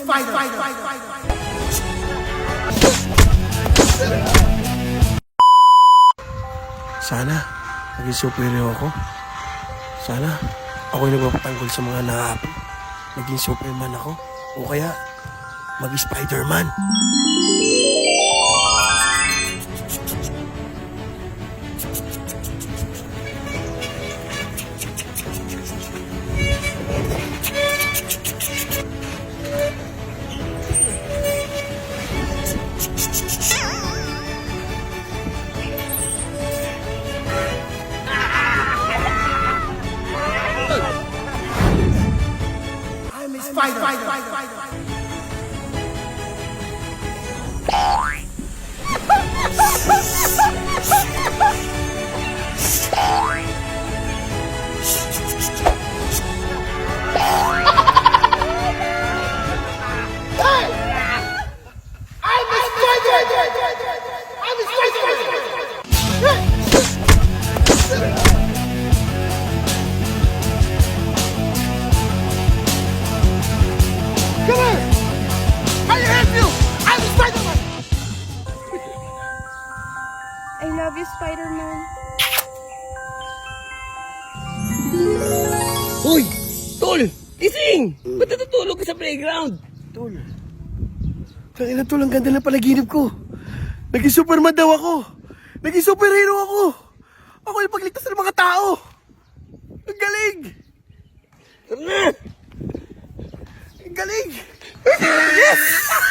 Spider. Sana maging superhero ako. Sana ako'y nagpapatanggol sa mga naapo. Maging Superman ako. O kaya maging Spider-Man. I'm a spider. Come here! I help you! I'm Spider-Man! I love you, Spider-Man. Uy! Tol! Gising! Ba't natutulog ka sa playground? Tol. Tangina tol, ang ganda ng palaginip ko. Naging Superman daw ako. Naging superhero ako. Ako yung pagligtas ng mga tao. Ang galing! Tara na! Ang galing! Yes!